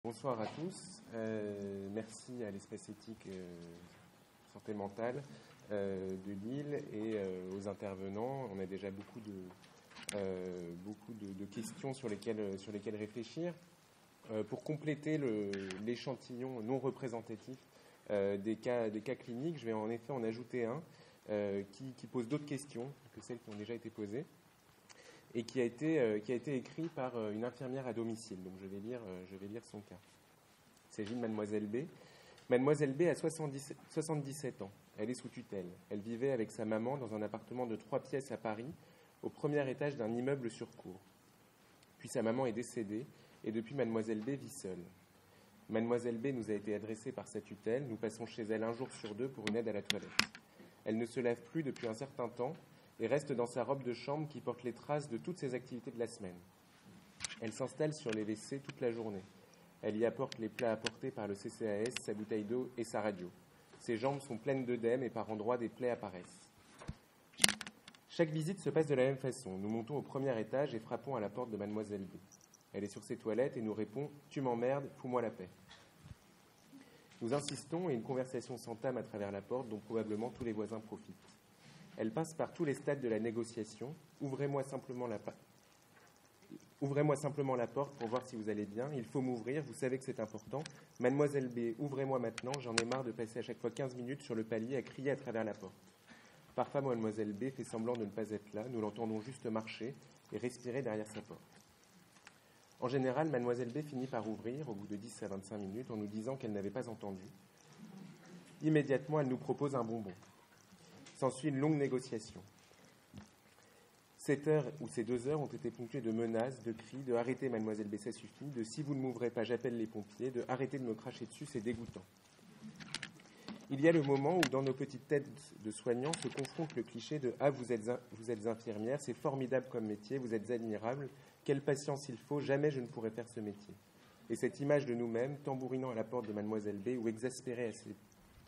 Bonsoir à tous. Merci à l'Espace Éthique Santé Mentale de Lille et aux intervenants. On a déjà beaucoup de questions sur lesquelles réfléchir. Pour compléter l'échantillon non représentatif des cas cliniques, je vais en effet en ajouter un qui pose d'autres questions que celles qui ont déjà été posées et qui a été écrit par une infirmière à domicile. Donc je vais lire son cas. Il s'agit de Mademoiselle B. Mademoiselle B a 77 ans. Elle est sous tutelle. Elle vivait avec sa maman dans un appartement de 3 pièces à Paris, au premier étage d'un immeuble sur cour. Puis sa maman est décédée et depuis Mademoiselle B vit seule. Mademoiselle B nous a été adressée par sa tutelle. Nous passons chez elle un jour sur deux pour une aide à la toilette. Elle ne se lève plus depuis un certain temps et reste dans sa robe de chambre qui porte les traces de toutes ses activités de la semaine. Elle s'installe sur les WC toute la journée. Elle y apporte les plats apportés par le CCAS, sa bouteille d'eau et sa radio. Ses jambes sont pleines d'œdème et par endroits des plaies apparaissent. Chaque visite se passe de la même façon. Nous montons au premier étage et frappons à la porte de Mademoiselle B. Elle est sur ses toilettes et nous répond « Tu m'emmerdes, fous-moi la paix ». Nous insistons et une conversation s'entame à travers la porte dont probablement tous les voisins profitent. Elle passe par tous les stades de la négociation. Ouvrez-moi simplement la porte pour voir si vous allez bien. Il faut m'ouvrir, vous savez que c'est important. Mademoiselle B, ouvrez-moi maintenant. J'en ai marre de passer à chaque fois 15 minutes sur le palier à crier à travers la porte. Parfois, Mademoiselle B fait semblant de ne pas être là. Nous l'entendons juste marcher et respirer derrière sa porte. En général, Mademoiselle B finit par ouvrir au bout de 10 à 25 minutes en nous disant qu'elle n'avait pas entendu. Immédiatement, elle nous propose un bonbon. S'ensuit une longue négociation. 7 heures ou ces 2 heures ont été ponctuées de menaces, de cris, de « arrêtez Mademoiselle B, ça suffit », de « si vous ne m'ouvrez pas, j'appelle les pompiers », de « arrêtez de me cracher dessus, c'est dégoûtant ». Il y a le moment où dans nos petites têtes de soignants se confronte le cliché de « ah, vous êtes infirmière, c'est formidable comme métier, vous êtes admirable, quelle patience il faut, jamais je ne pourrais faire ce métier ». Et cette image de nous-mêmes, tambourinant à la porte de Mademoiselle B ou exaspérée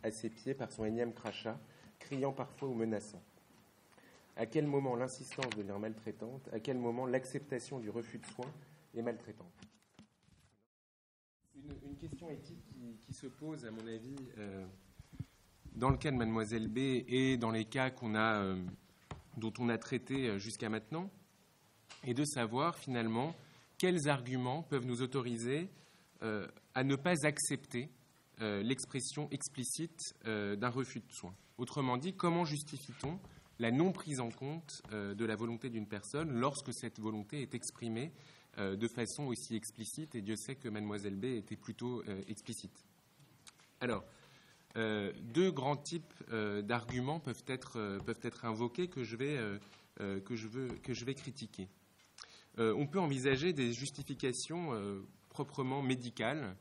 à ses pieds par son énième crachat, criant parfois ou menaçant. À quel moment l'insistance devient maltraitante? À quel moment l'acceptation du refus de soins est maltraitante? Une question éthique qui se pose, à mon avis, dans le cas de Mademoiselle B et dans les cas dont on a traité jusqu'à maintenant, est de savoir finalement quels arguments peuvent nous autoriser à ne pas accepter l'expression explicite d'un refus de soins. Autrement dit, comment justifie-t-on la non-prise en compte de la volonté d'une personne lorsque cette volonté est exprimée de façon aussi explicite, et Dieu sait que Mademoiselle B était plutôt explicite. Alors, 2 grands types d'arguments peuvent être invoqués que je vais critiquer. On peut envisager des justifications proprement médicales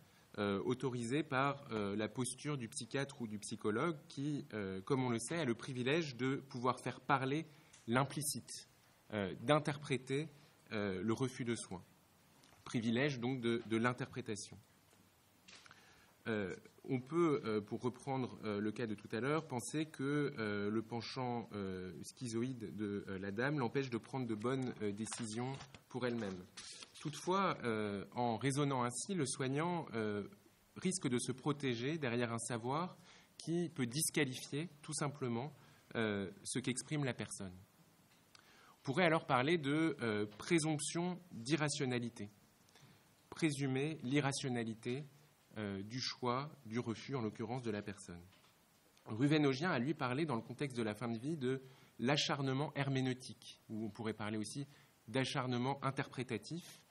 autorisées par la posture du psychiatre ou du psychologue qui, comme on le sait, a le privilège de pouvoir faire parler l'implicite, d'interpréter le refus de soins. Privilège donc de l'interprétation. On peut, pour reprendre le cas de tout à l'heure, penser que le penchant schizoïde de la dame l'empêche de prendre de bonnes décisions pour elle-même. Toutefois, en raisonnant ainsi, le soignant risque de se protéger derrière un savoir qui peut disqualifier tout simplement ce qu'exprime la personne. On pourrait alors parler de présomption d'irrationalité, présumer l'irrationalité du choix, du refus, en l'occurrence de la personne. Ruvenogien a lui parlé, dans le contexte de la fin de vie, de l'acharnement herméneutique, ou on pourrait parler aussi d'acharnement interprétatif,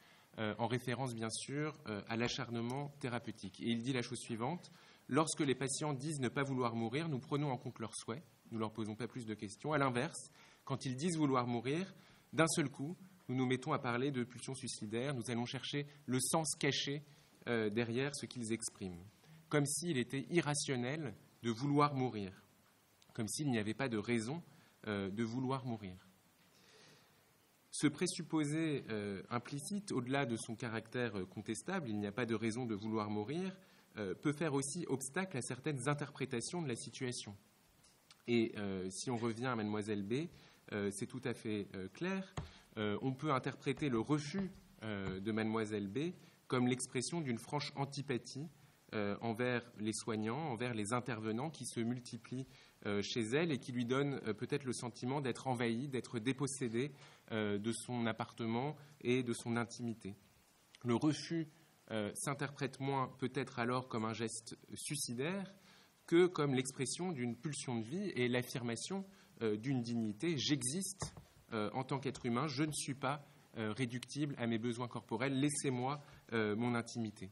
en référence bien sûr à l'acharnement thérapeutique. Et il dit la chose suivante: lorsque les patients disent ne pas vouloir mourir, nous prenons en compte leurs souhaits, nous ne leur posons pas plus de questions. À l'inverse, quand ils disent vouloir mourir, d'un seul coup, nous nous mettons à parler de pulsions suicidaires, nous allons chercher le sens caché derrière ce qu'ils expriment, comme s'il était irrationnel de vouloir mourir, comme s'il n'y avait pas de raison de vouloir mourir. Ce présupposé implicite, au-delà de son caractère contestable, il n'y a pas de raison de vouloir mourir, peut faire aussi obstacle à certaines interprétations de la situation. Et si on revient à Mademoiselle B, c'est tout à fait clair. On peut interpréter le refus de Mademoiselle B comme l'expression d'une franche antipathie envers les soignants, envers les intervenants qui se multiplient chez elle et qui lui donnent peut-être le sentiment d'être envahi, d'être dépossédé de son appartement et de son intimité. Le refus s'interprète moins peut-être alors comme un geste suicidaire que comme l'expression d'une pulsion de vie et l'affirmation d'une dignité. J'existe en tant qu'être humain, je ne suis pas réductible à mes besoins corporels, laissez-moi mon intimité.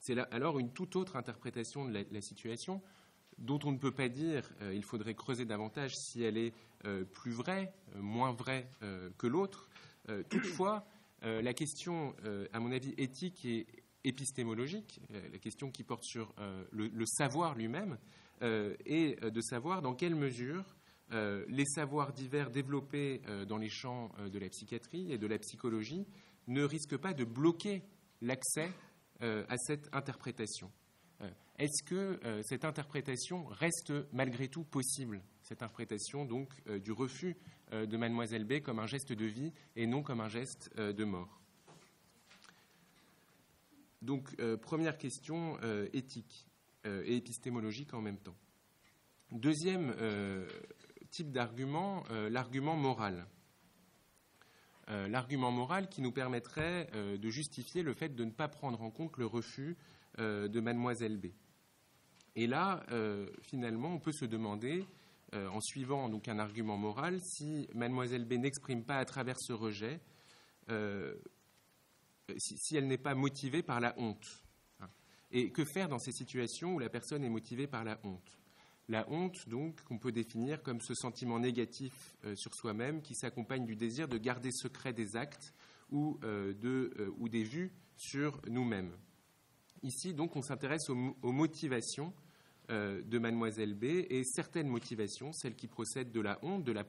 C'est là alors une toute autre interprétation de la situation, dont on ne peut pas dire, il faudrait creuser davantage si elle est plus vraie, moins vraie que l'autre. Toutefois, la question, à mon avis, éthique et épistémologique, la question qui porte sur le savoir lui-même, est de savoir dans quelle mesure les savoirs divers développés dans les champs de la psychiatrie et de la psychologie ne risquent pas de bloquer l'accès à cette interprétation. Est-ce que cette interprétation reste malgré tout possible, cette interprétation donc du refus de Mademoiselle B comme un geste de vie et non comme un geste de mort? Donc, première question éthique et épistémologique en même temps. Deuxième type d'argument, l'argument moral. L'argument moral qui nous permettrait de justifier le fait de ne pas prendre en compte le refus de Mademoiselle B. Et là, finalement, on peut se demander, en suivant donc un argument moral, si Mademoiselle B n'exprime pas à travers ce rejet, si elle n'est pas motivée par la honte. Et que faire dans ces situations où la personne est motivée par la honte? La honte, donc, qu'on peut définir comme ce sentiment négatif sur soi-même qui s'accompagne du désir de garder secret des actes ou des vues sur nous-mêmes. Ici, donc, on s'intéresse aux motivations de Mademoiselle B et certaines motivations, celles qui procèdent de la honte, de la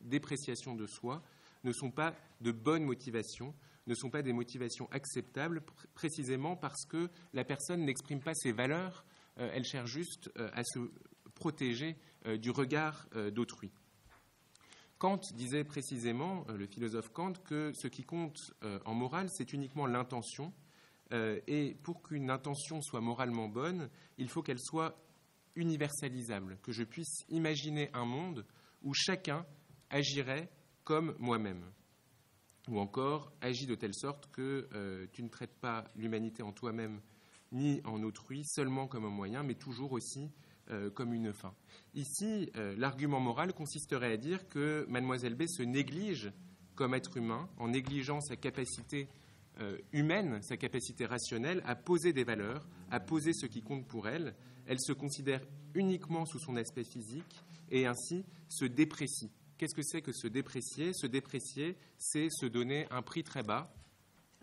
dépréciation de soi, ne sont pas de bonnes motivations, ne sont pas des motivations acceptables, précisément parce que la personne n'exprime pas ses valeurs, elle cherche juste à se protéger du regard d'autrui. Kant disait précisément, le philosophe Kant, que ce qui compte en morale, c'est uniquement l'intention. Et pour qu'une intention soit moralement bonne, il faut qu'elle soit universalisable, que je puisse imaginer un monde où chacun agirait comme moi-même. Ou encore, agis de telle sorte que tu ne traites pas l'humanité en toi-même ni en autrui seulement comme un moyen, mais toujours aussi comme une fin. Ici, l'argument moral consisterait à dire que Mademoiselle B se néglige comme être humain en négligeant sa capacité humaine, sa capacité rationnelle à poser des valeurs, à poser ce qui compte pour elle. Elle se considère uniquement sous son aspect physique et ainsi se déprécie. Qu'est-ce que c'est que se déprécier? Se déprécier, c'est se donner un prix très bas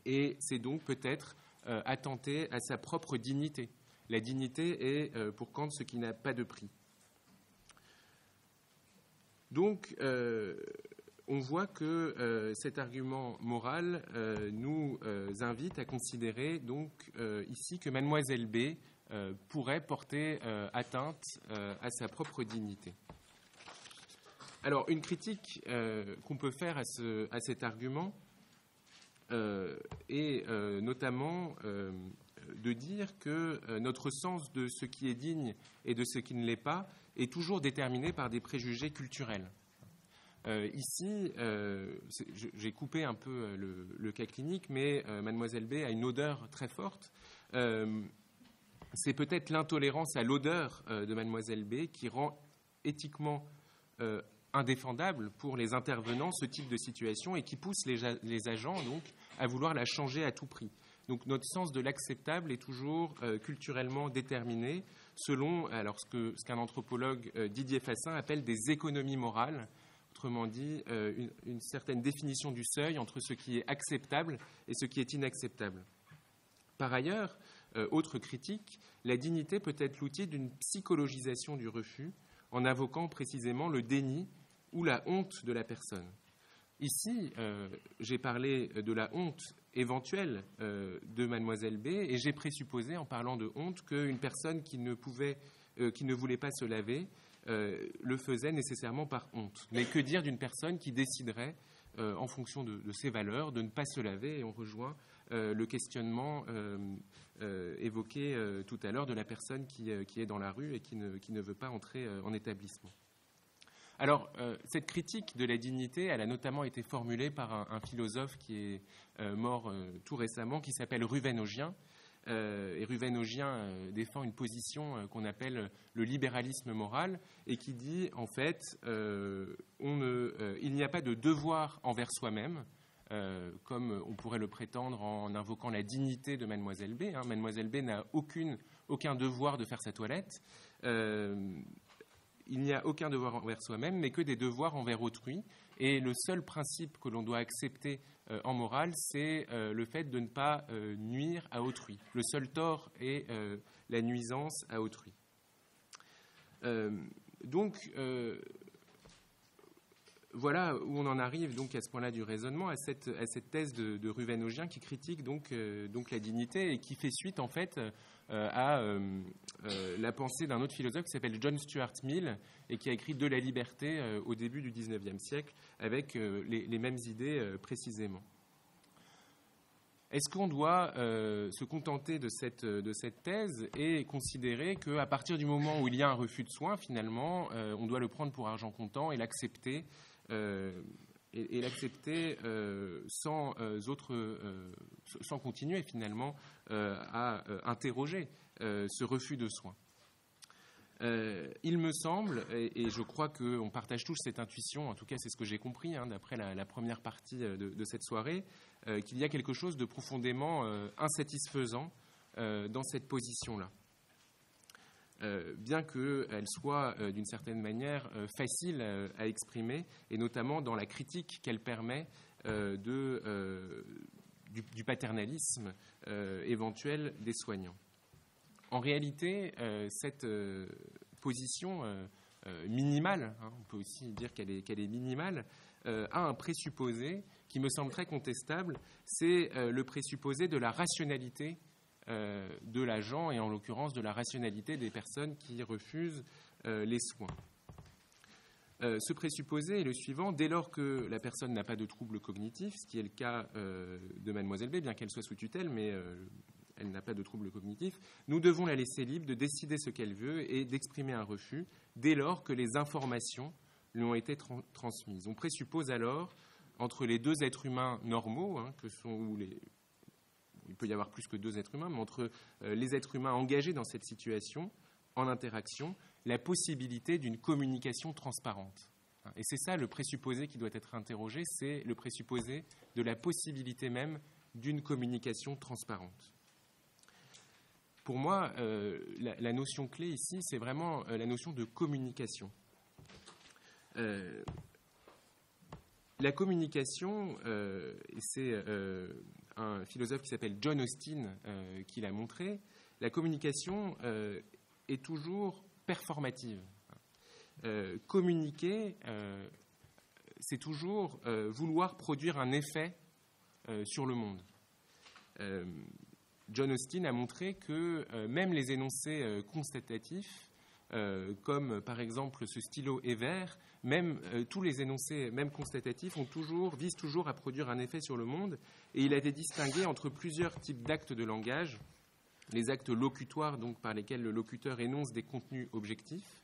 et c'est donc peut-être attenter à sa propre dignité. La dignité est pour Kant ce qui n'a pas de prix. Donc, on voit que cet argument moral nous invite à considérer donc ici que Mademoiselle B pourrait porter atteinte à sa propre dignité. Alors, une critique qu'on peut faire à cet argument est notamment de dire que notre sens de ce qui est digne et de ce qui ne l'est pas est toujours déterminé par des préjugés culturels. Ici, j'ai coupé un peu le cas clinique, mais Mademoiselle B a une odeur très forte. C'est peut-être l'intolérance à l'odeur de Mademoiselle B qui rend éthiquement indéfendable pour les intervenants ce type de situation et qui pousse les agents donc à vouloir la changer à tout prix. Donc notre sens de l'acceptable est toujours culturellement déterminé selon ce qu'un anthropologue, Didier Fassin, appelle des économies morales. Autrement dit, une certaine définition du seuil entre ce qui est acceptable et ce qui est inacceptable. Par ailleurs, autre critique, la dignité peut être l'outil d'une psychologisation du refus en invoquant précisément le déni ou la honte de la personne. Ici, j'ai parlé de la honte éventuelle de Mademoiselle B et j'ai présupposé en parlant de honte qu'une personne qui ne voulait pas se laver le faisait nécessairement par honte. Mais que dire d'une personne qui déciderait, en fonction de ses valeurs, de ne pas se laver? Et on rejoint le questionnement évoqué tout à l'heure de la personne qui est dans la rue et qui ne veut pas entrer en établissement. Alors, cette critique de la dignité, elle a notamment été formulée par un philosophe qui est mort tout récemment, qui s'appelle Ruven Augien. Et Ruven Augien défend une position qu'on appelle le libéralisme moral et qui dit, en fait, il n'y a pas de devoir envers soi-même, comme on pourrait le prétendre en invoquant la dignité de Mademoiselle B. Mademoiselle B n'a aucun devoir de faire sa toilette. Il n'y a aucun devoir envers soi-même, mais que des devoirs envers autrui. Et le seul principe que l'on doit accepter en morale, c'est le fait de ne pas nuire à autrui. Le seul tort est la nuisance à autrui. Voilà où on en arrive donc à ce point-là du raisonnement, à cette thèse de Ruven Augien qui critique donc la dignité et qui fait suite en fait à la pensée d'un autre philosophe qui s'appelle John Stuart Mill et qui a écrit De la liberté au début du XIXe siècle avec les mêmes idées précisément. Est-ce qu'on doit se contenter de cette thèse et considérer qu'à partir du moment où il y a un refus de soins, finalement, on doit le prendre pour argent comptant et l'accepter sans continuer finalement à interroger ce refus de soins. Il me semble, et je crois qu'on partage tous cette intuition, en tout cas c'est ce que j'ai compris d'après la première partie de cette soirée, qu'il y a quelque chose de profondément insatisfaisant dans cette position-là. Bien qu'elle soit d'une certaine manière facile à exprimer, et notamment dans la critique qu'elle permet du paternalisme éventuel des soignants. En réalité, cette position minimale, on peut aussi dire qu'elle est minimale, a un présupposé qui me semble très contestable, c'est le présupposé de la rationalité de l'agent et en l'occurrence de la rationalité des personnes qui refusent les soins. Ce présupposé est le suivant: dès lors que la personne n'a pas de trouble cognitif, ce qui est le cas de Mademoiselle B, bien qu'elle soit sous tutelle, mais elle n'a pas de trouble cognitif, nous devons la laisser libre de décider ce qu'elle veut et d'exprimer un refus dès lors que les informations lui ont été transmises. On présuppose alors, entre les deux êtres humains normaux, il peut y avoir plus que deux êtres humains, mais entre les êtres humains engagés dans cette situation, en interaction, la possibilité d'une communication transparente. Et c'est ça le présupposé qui doit être interrogé, c'est le présupposé de la possibilité même d'une communication transparente. Pour moi, la notion clé ici, c'est vraiment la notion de communication. La communication, c'est un philosophe qui s'appelle John Austin qui l'a montré, la communication est toujours performative. Communiquer, c'est toujours vouloir produire un effet sur le monde. John Austin a montré que même les énoncés constatatifs, comme par exemple ce stylo est vert, même tous les énoncés, même constatatifs, visent toujours à produire un effet sur le monde. Et il avait distingué entre plusieurs types d'actes de langage: les actes locutoires, donc par lesquels le locuteur énonce des contenus objectifs;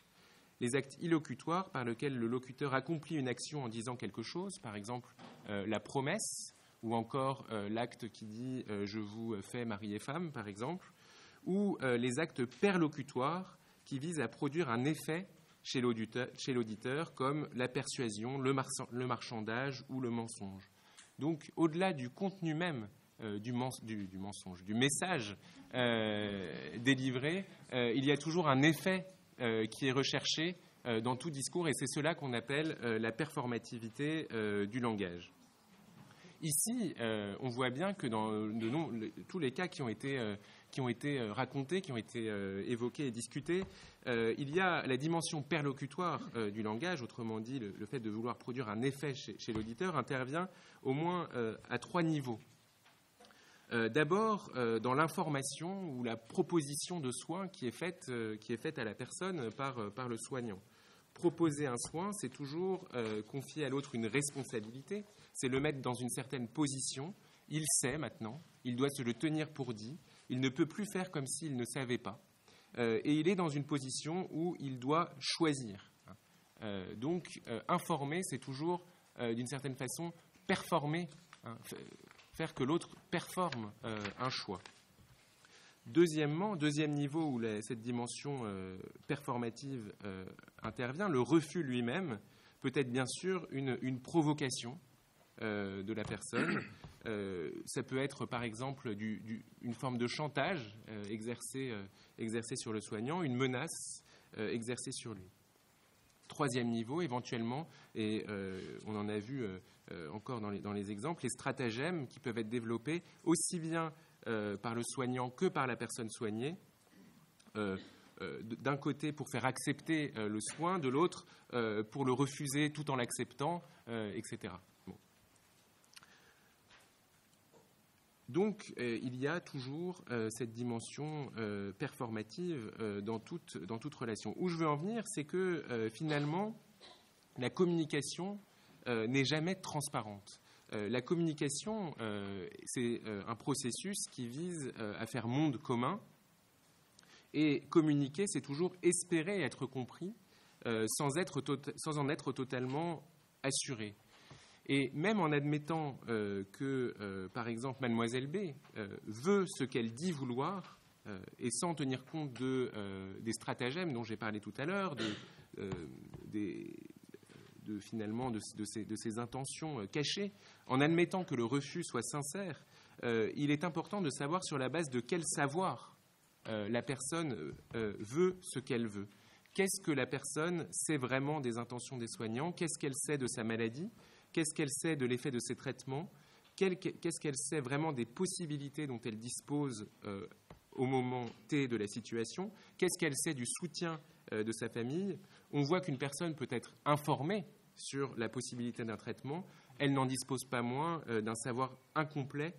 les actes illocutoires, par lesquels le locuteur accomplit une action en disant quelque chose, par exemple la promesse, ou encore l'acte qui dit « je vous fais mari et femme », par exemple, ou les actes perlocutoires qui visent à produire un effet chez l'auditeur, comme la persuasion, le marchandage ou le mensonge. Donc, au-delà du contenu même du mensonge, du message délivré, il y a toujours un effet qui est recherché dans tout discours, et c'est cela qu'on appelle la performativité du langage. Ici, on voit bien que dans tous les cas qui ont été racontés, qui ont été évoqués et discutés, il y a la dimension perlocutoire du langage, autrement dit, le fait de vouloir produire un effet chez l'auditeur intervient au moins à 3 niveaux. D'abord, dans l'information ou la proposition de soins qui est faite à la personne par le soignant. Proposer un soin, c'est toujours confier à l'autre une responsabilité, c'est le mettre dans une certaine position. il sait maintenant, il doit se le tenir pour dit, il ne peut plus faire comme s'il ne savait pas, et il est dans une position où il doit choisir. Donc, informer, c'est toujours, d'une certaine façon, performer, faire que l'autre performe un choix. Deuxièmement, deuxième niveau où cette dimension performative intervient, le refus lui-même peut être bien sûr une provocation de la personne. Ça peut être par exemple une forme de chantage exercé sur le soignant, une menace exercée sur lui. Troisième niveau, éventuellement, et on en a vu encore dans les exemples, les stratagèmes qui peuvent être développés aussi bien par le soignant que par la personne soignée, d'un côté pour faire accepter le soin, de l'autre pour le refuser tout en l'acceptant, etc. Bon. Donc, il y a toujours cette dimension performative dans toute relation. Où je veux en venir, c'est que finalement, la communication n'est jamais transparente. La communication, c'est un processus qui vise à faire monde commun. Et communiquer, c'est toujours espérer être compris sans en être totalement assuré. Et même en admettant que, par exemple, Mademoiselle B veut ce qu'elle dit vouloir, et sans tenir compte des stratagèmes dont j'ai parlé tout à l'heure, finalement de ses intentions cachées, en admettant que le refus soit sincère, il est important de savoir sur la base de quel savoir la personne veut ce qu'elle veut. Qu'est-ce que la personne sait vraiment des intentions des soignants? Qu'est-ce qu'elle sait de sa maladie? Qu'est-ce qu'elle sait de l'effet de ses traitements? Qu'est-ce qu'elle sait vraiment des possibilités dont elle dispose au moment T de la situation? Qu'est-ce qu'elle sait du soutien de sa famille? On voit qu'une personne peut être informée sur la possibilité d'un traitement, elle n'en dispose pas moins d'un savoir incomplet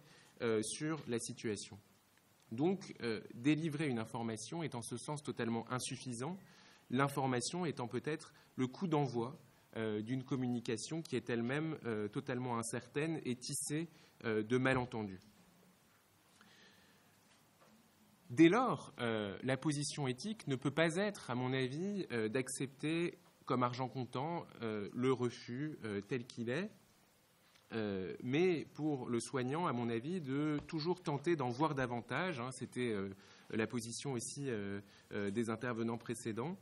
sur la situation. Donc, délivrer une information est en ce sens totalement insuffisant, l'information étant peut-être le coup d'envoi d'une communication qui est elle-même totalement incertaine et tissée de malentendus. Dès lors, la position éthique ne peut pas être, à mon avis, d'accepter comme argent comptant le refus tel qu'il est, mais pour le soignant, à mon avis, de toujours tenter d'en voir davantage. C'était la position aussi des intervenants précédents.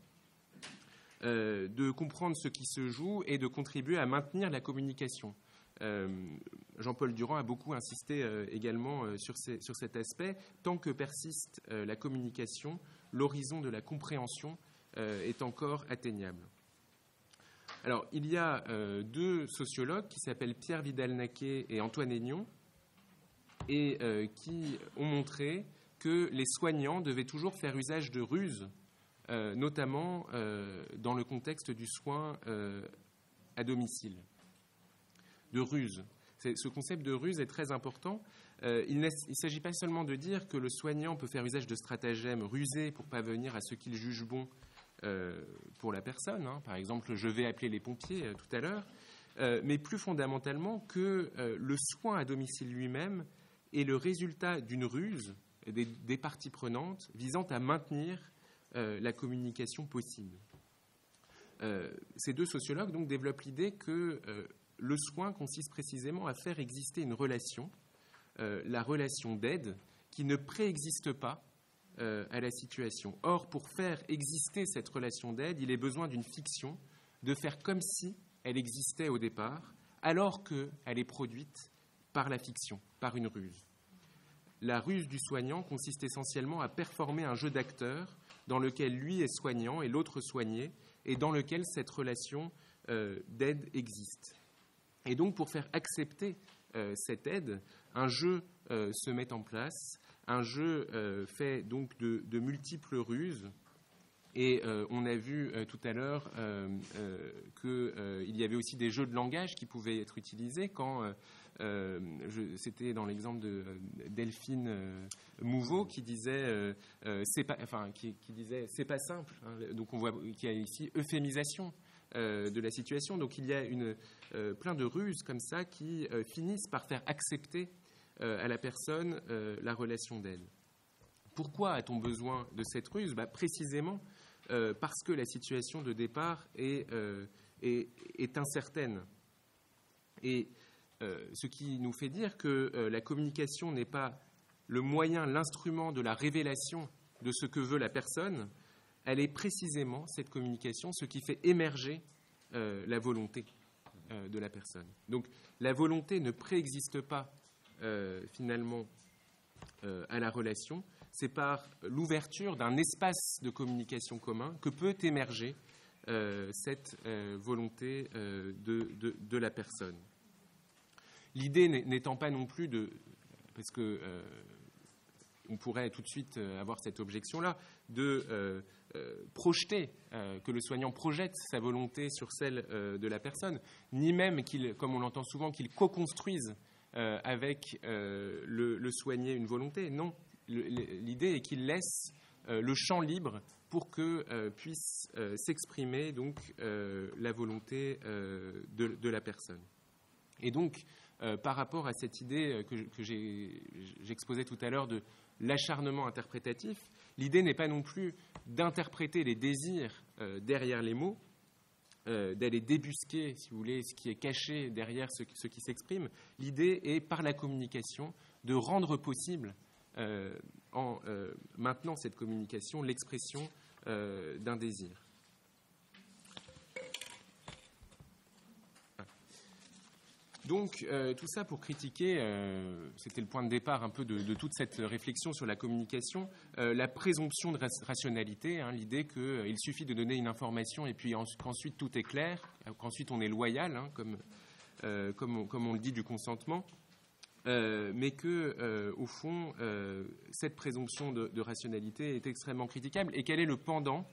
De comprendre ce qui se joue et de contribuer à maintenir la communication. Jean-Paul Durand a beaucoup insisté également sur cet aspect. Tant que persiste la communication, l'horizon de la compréhension est encore atteignable. Alors, il y a deux sociologues qui s'appellent Pierre Vidal-Naquet et Antoine Aignon et qui ont montré que les soignants devaient toujours faire usage de ruses, notamment dans le contexte du soin à domicile. De ruse. Ce concept de ruse est très important. Il ne s'agit pas seulement de dire que le soignant peut faire usage de stratagèmes rusés pour parvenir à ce qu'il juge bon pour la personne. Par exemple, je vais appeler les pompiers tout à l'heure. Mais plus fondamentalement que le soin à domicile lui-même est le résultat d'une ruse des parties prenantes visant à maintenir la communication possible. Ces deux sociologues donc développent l'idée que le soin consiste précisément à faire exister une relation, la relation d'aide, qui ne préexiste pas à la situation. Or, pour faire exister cette relation d'aide, il est besoin d'une fiction, de faire comme si elle existait au départ, alors qu'elle est produite par la fiction, par une ruse. La ruse du soignant consiste essentiellement à performer un jeu d'acteurs dans lequel lui est soignant et l'autre soigné, et dans lequel cette relation d'aide existe. Et donc, pour faire accepter cette aide, un jeu se met en place, un jeu fait donc de multiples ruses. Et on a vu tout à l'heure qu'il y avait aussi des jeux de langage qui pouvaient être utilisés quand c'était dans l'exemple de Delphine Mouveau qui disait c'est pas simple. Donc on voit qu'il y a ici euphémisation de la situation. Donc il y a plein de ruses comme ça qui finissent par faire accepter à la personne la relation d'aide. Pourquoi a-t-on besoin de cette ruse ? Précisément parce que la situation de départ est incertaine. Et ce qui nous fait dire que la communication n'est pas le moyen, l'instrument de la révélation de ce que veut la personne, elle est précisément, cette communication, ce qui fait émerger la volonté de la personne. Donc la volonté ne préexiste pas finalement à la relation, c'est par l'ouverture d'un espace de communication commun que peut émerger cette volonté de la personne. L'idée n'étant pas non plus parce que on pourrait tout de suite avoir cette objection-là, de projeter, que le soignant projette sa volonté sur celle de la personne, ni même qu'il, comme on l'entend souvent, qu'il co-construise avec le soigné une volonté. Non, l'idée est qu'il laisse le champ libre pour que puisse s'exprimer donc la volonté de la personne. Et donc, par rapport à cette idée que j'exposais tout à l'heure de l'acharnement interprétatif, l'idée n'est pas non plus d'interpréter les désirs derrière les mots, d'aller débusquer, si vous voulez, ce qui est caché derrière ce qui s'exprime. L'idée est, par la communication, de rendre possible, en maintenant cette communication, l'expression d'un désir. Donc, tout ça pour critiquer, c'était le point de départ un peu de toute cette réflexion sur la communication, la présomption de rationalité, l'idée qu'il suffit de donner une information et puis qu'ensuite tout est clair, qu'ensuite on est loyal, comme on le dit du consentement, mais que, au fond, cette présomption de rationalité est extrêmement critiquable et quel est le pendant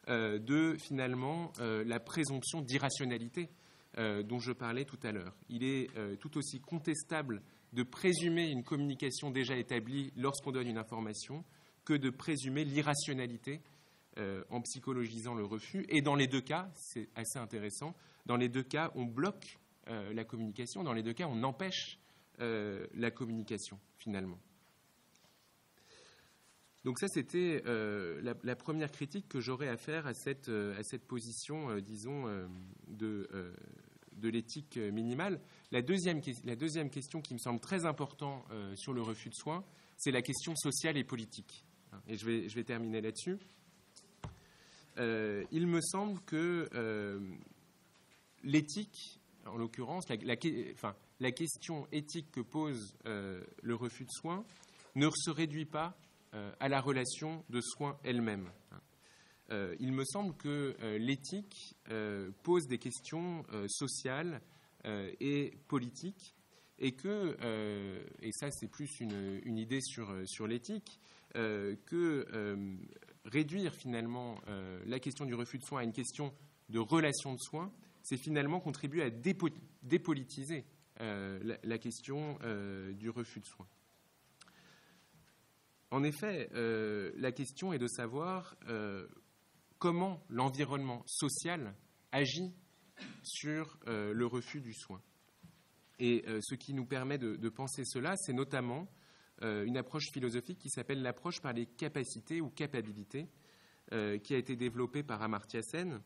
de, finalement, la présomption d'irrationalité dont je parlais tout à l'heure. Il est tout aussi contestable de présumer une communication déjà établie lorsqu'on donne une information que de présumer l'irrationalité en psychologisant le refus. Et dans les deux cas, c'est assez intéressant, dans les deux cas, on bloque la communication, dans les deux cas, on empêche la communication, finalement. Donc ça, c'était la première critique que j'aurais à faire à cette position, disons, de l'éthique minimale. La deuxième question qui me semble très importante sur le refus de soins, c'est la question sociale et politique. Et je vais terminer là-dessus. Il me semble que l'éthique, en l'occurrence, la question éthique que pose le refus de soins ne se réduit pas à la relation de soins elle-même. Il me semble que l'éthique pose des questions sociales et politiques et que, et ça c'est plus une idée sur l'éthique, que réduire finalement la question du refus de soins à une question de relation de soins, c'est finalement contribuer à dépolitiser la question du refus de soins. En effet, la question est de savoir comment l'environnement social agit sur le refus du soin. Et ce qui nous permet de penser cela, c'est notamment une approche philosophique qui s'appelle l'approche par les capacités ou capabilités, qui a été développée par Amartya Sen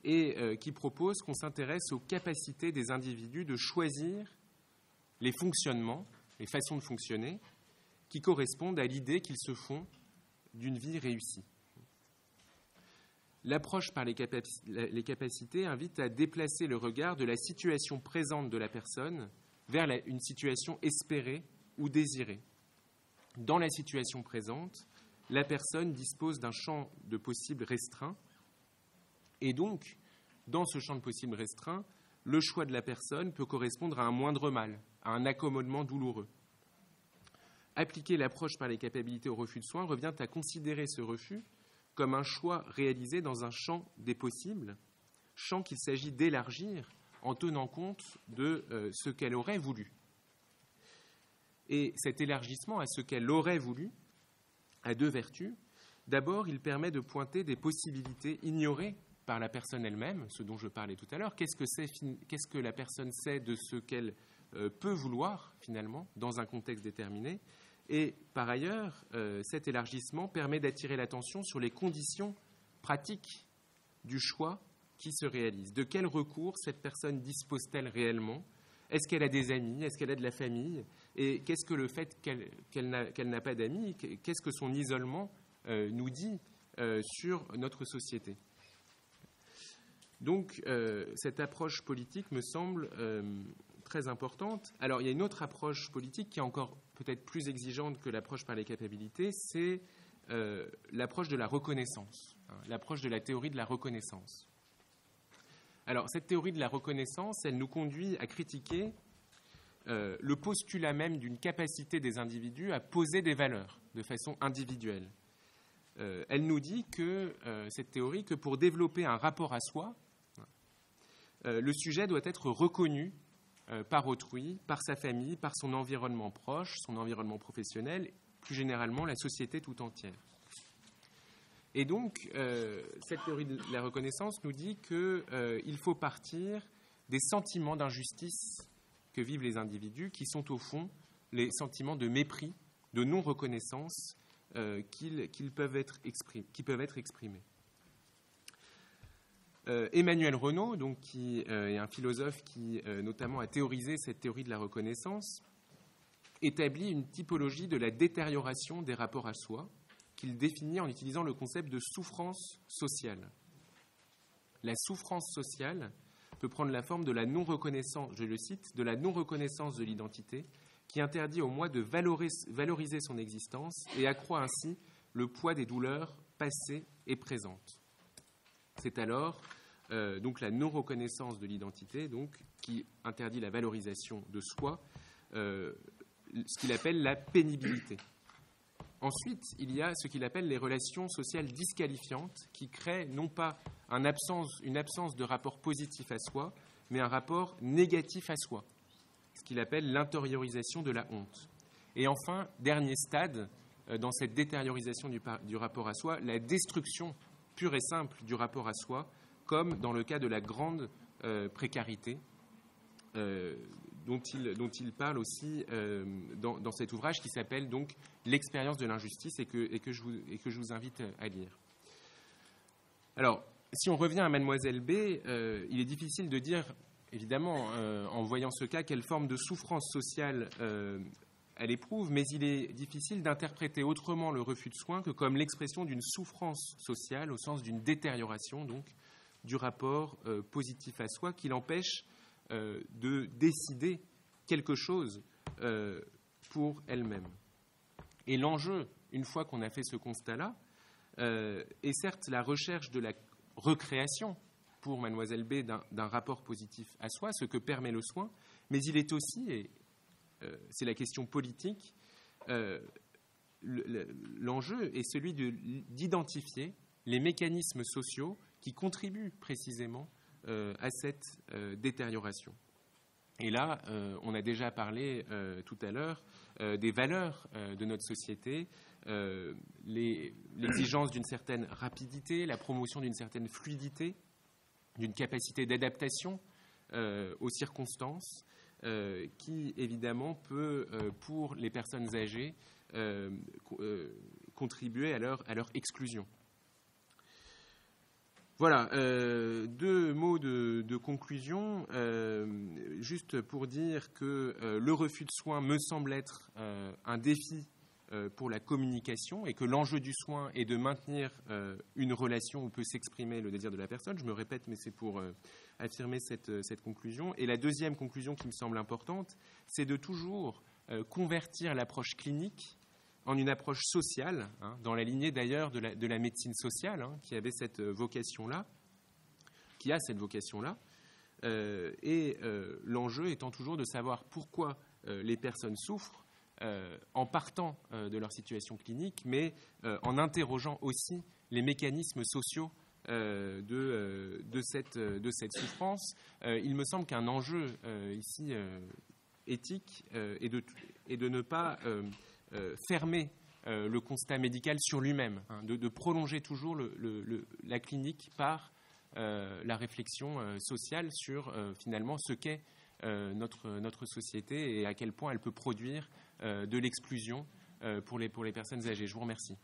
et qui propose qu'on s'intéresse aux capacités des individus de choisir les fonctionnements, les façons de fonctionner, qui correspondent à l'idée qu'ils se font d'une vie réussie. L'approche par les capacités invite à déplacer le regard de la situation présente de la personne vers une situation espérée ou désirée. Dans la situation présente, la personne dispose d'un champ de possibles restreint et donc, dans ce champ de possibles restreint, le choix de la personne peut correspondre à un moindre mal, à un accommodement douloureux. Appliquer l'approche par les capacités au refus de soins revient à considérer ce refus comme un choix réalisé dans un champ des possibles, champ qu'il s'agit d'élargir en tenant compte de ce qu'elle aurait voulu. Et cet élargissement à ce qu'elle aurait voulu a deux vertus. D'abord, il permet de pointer des possibilités ignorées par la personne elle-même, ce dont je parlais tout à l'heure. Qu'est-ce que la personne sait de ce qu'elle peut vouloir, finalement, dans un contexte déterminé. Et par ailleurs, cet élargissement permet d'attirer l'attention sur les conditions pratiques du choix qui se réalise. De quel recours cette personne dispose-t-elle réellement ? Est-ce qu'elle a des amis ? Est-ce qu'elle a de la famille ? Et qu'est-ce que le fait qu'elle n'a pas d'amis, qu'est-ce que son isolement nous dit sur notre société ? Donc, cette approche politique me semble très importante. Alors, il y a une autre approche politique qui est encore peut-être plus exigeante que l'approche par les capacités, c'est l'approche de la reconnaissance, l'approche de la théorie de la reconnaissance. Alors, cette théorie de la reconnaissance, elle nous conduit à critiquer le postulat même d'une capacité des individus à poser des valeurs de façon individuelle. Elle nous dit que, cette théorie, que pour développer un rapport à soi, le sujet doit être reconnu par autrui, par sa famille, par son environnement proche, son environnement professionnel, plus généralement la société tout entière. Et donc, cette théorie de la reconnaissance nous dit qu'il faut partir des sentiments d'injustice que vivent les individus, qui sont au fond les sentiments de mépris, de non-reconnaissance qui peuvent être exprimés. Emmanuel Renaud, donc, qui est un philosophe qui notamment a théorisé cette théorie de la reconnaissance, établit une typologie de la détérioration des rapports à soi, qu'il définit en utilisant le concept de souffrance sociale. La souffrance sociale peut prendre la forme de la non-reconnaissance, je le cite, de la non-reconnaissance de l'identité, qui interdit au moi de valoriser son existence et accroît ainsi le poids des douleurs passées et présentes. C'est alors donc la non-reconnaissance de l'identité, donc, qui interdit la valorisation de soi, ce qu'il appelle la pénibilité. Ensuite, il y a ce qu'il appelle les relations sociales disqualifiantes, qui créent non pas une absence de rapport positif à soi, mais un rapport négatif à soi, ce qu'il appelle l'intériorisation de la honte. Et enfin, dernier stade, dans cette détériorisation du rapport à soi, la destruction pure et simple du rapport à soi, comme dans le cas de la grande précarité, dont il parle aussi dans cet ouvrage qui s'appelle donc L'expérience de l'injustice et que je vous invite à lire. Alors, si on revient à Mademoiselle B, il est difficile de dire, évidemment, en voyant ce cas, quelle forme de souffrance sociale elle éprouve, mais il est difficile d'interpréter autrement le refus de soins que comme l'expression d'une souffrance sociale, au sens d'une détérioration, donc, du rapport positif à soi, qui l'empêche de décider quelque chose pour elle-même. Et l'enjeu, une fois qu'on a fait ce constat-là, est certes la recherche de la recréation pour Mademoiselle B d'un rapport positif à soi, ce que permet le soin, mais il est aussi, et c'est la question politique, l'enjeu est celui d'identifier les mécanismes sociaux qui contribuent précisément à cette détérioration. Et là, on a déjà parlé tout à l'heure des valeurs de notre société, l'exigence d'une certaine rapidité, la promotion d'une certaine fluidité, d'une capacité d'adaptation aux circonstances, qui évidemment peut, pour les personnes âgées, contribuer à leur exclusion. Voilà, deux mots de conclusion, juste pour dire que le refus de soins me semble être un défi pour la communication et que l'enjeu du soin est de maintenir une relation où peut s'exprimer le désir de la personne. Je me répète, mais c'est pour affirmer cette conclusion. Et la deuxième conclusion qui me semble importante, c'est de toujours convertir l'approche clinique en une approche sociale, dans la lignée d'ailleurs de la médecine sociale, qui avait cette vocation-là, qui a cette vocation-là, et l'enjeu étant toujours de savoir pourquoi les personnes souffrent en partant de leur situation clinique, mais en interrogeant aussi les mécanismes sociaux de cette souffrance. Il me semble qu'un enjeu ici éthique est de ne pas fermer le constat médical sur lui-même, de prolonger toujours la clinique par la réflexion sociale sur finalement ce qu'est notre société et à quel point elle peut produire de l'exclusion pour les personnes âgées. Je vous remercie.